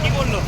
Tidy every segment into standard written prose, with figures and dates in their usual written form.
কি বললো?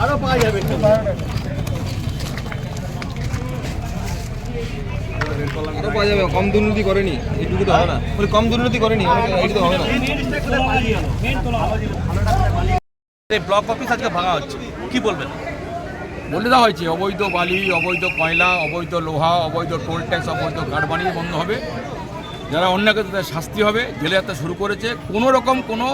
আরো পাওয়া যাবে আরো পাওয়া যাবে। কম দুর্নীতি করেনি, এইটুকু তো হবে না। কম দুর্নীতি করেনি, এইটুকু তো হবে না। ব্লক অফিস আজকে ভাঙা হচ্ছে, কি বলবেন? বলে দেওয়া হয়েছে অবৈধ বালি, অবৈধ কয়লা, অবৈধ লোহা, অবৈধ টোল ট্যাক্স, অবৈধ কাঠ বানিয়ে বন্ধ হবে। যারা অন্যায় তাদের শাস্তি হবে। জেলে যাত্রা শুরু করেছে। কোনো রকম কোনো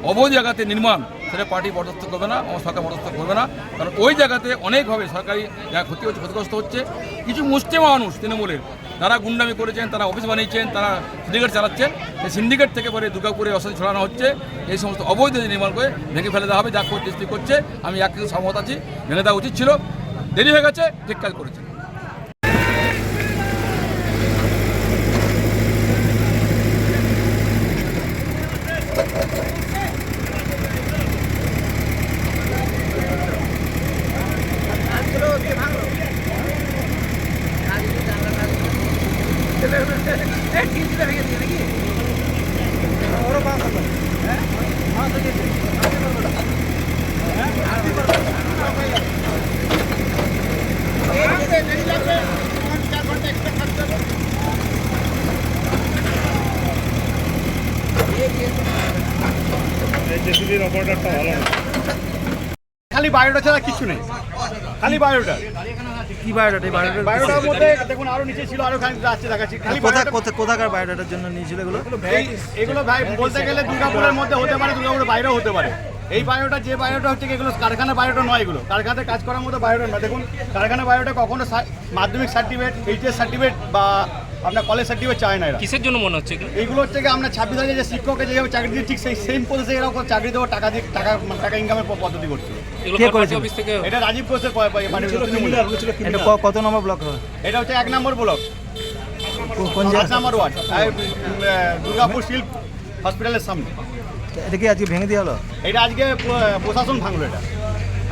অবৈধ জায়গাতে নির্মাণ সেটা পার্টি বরদাস্ত করবে না, সরকার বরদাস্ত করবে না। কারণ ওই জায়গাতে অনেকভাবে সরকারি যা ক্ষতি হচ্ছে, ক্ষতিগ্রস্ত হচ্ছে। কিছু মুষ্টিমেয় মানুষ তৃণমূলের, তারা গুন্ডামি করেছেন, তারা অফিস বানিয়েছেন, তারা সিন্ডিকেট চালাচ্ছেন। সেই সিন্ডিকেট থেকে পরে দুর্গাপুরে অশান্তি ছড়ানো হচ্ছে। এই সমস্ত অবৈধ নির্মাণ করে ভেঙে ফেলে দেওয়া হবে। যা করছে ডিস্ট্রিক্ট করছে, আমি এক কিছু সহমত আছি। ভেঙে দেওয়া উচিত ছিল, দেরি হয়ে গেছে, ঠিক কাজ করেছে। খালি বায়োডাটা ছাড়া কিছু নেই, খালি বায়োডাটা। কি বায়োডাটা? এই বায়োডাটার মধ্যে দেখুন আরো নিচে ছিল, আরো খালি যাচ্ছে দেখাচ্ছি। খালি কোথাকার বায়োডাটার জন্য নিয়েছিল এগুলো? এগুলো ভাই বলতে গেলে দুর্গাপুরের মধ্যে হতে পারে, দুর্গাপুরের বাইরেও হতে পারে। এই বায়োটা যে বায়োটা হচ্ছে এগুলো কারখানা বায়োটা নয়, এগুলো কারখানাতে কাজ করার মতো বায়োটা নয়। দেখুন কারখানা বায়োটা কখনো মাধ্যমিক সার্টিফিকেট, এইচএস সার্টিফিকেট বা আপনার কলেজ সার্টিফিকেট চায় না। কিসের জন্য মনে হচ্ছে এইগুলো হচ্ছে কি আমরা 26,000 যে শিক্ষককে যেভাবে চাকরি দিয়ে ঠিক সেই সেম প্রসেসে এরকম চাকরি দেওয়া, টাকা দিয়ে টাকা ইনকামের পদ্ধতি করছিল। এটা রাজীব ঘোষের এটা কত নম্বর ব্লক হবে? এটা হচ্ছে 1 নম্বর ব্লক, কোন 8 নম্বর ওয়ার্ড, দুর্গাপুর শিল্প হসপিটালের সামনে। এটা কি আজকে ভেঙে দেওয়া হলো? এটা আজকে প্রশাসন ভাঙলো। এটা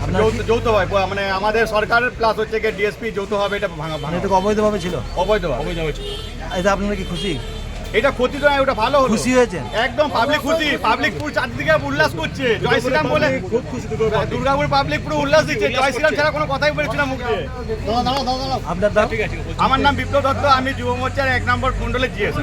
আপনার যৌথভাবে, মানে আমাদের সরকারের প্লাস হচ্ছে কি ডিএসপি যৌথভাবে এটা ভাঙা। এটা অবৈধভাবে ছিল? অবৈধভাবে ছিল। এটা আপনারা কি খুশি? এটা ক্ষতি তো নয়, ওটা ভালো হলো। খুশি হয়েছেন? একদম পাবলিক খুশি, পাবলিক পুরো চারদিকে উল্লাস করছে, জয় শ্রীরাম বলে দুর্গাপুর পাবলিক পুরো উল্লাস দিচ্ছে, জয় শ্রীরাম ছাড়া কোনো কথাই বলেছিল না মুখ দিয়ে। আপনার নাম? আমার নাম বিপ্লব দত্ত, আমি যুব মোর্চার 1 নম্বর মন্ডলের জিএস।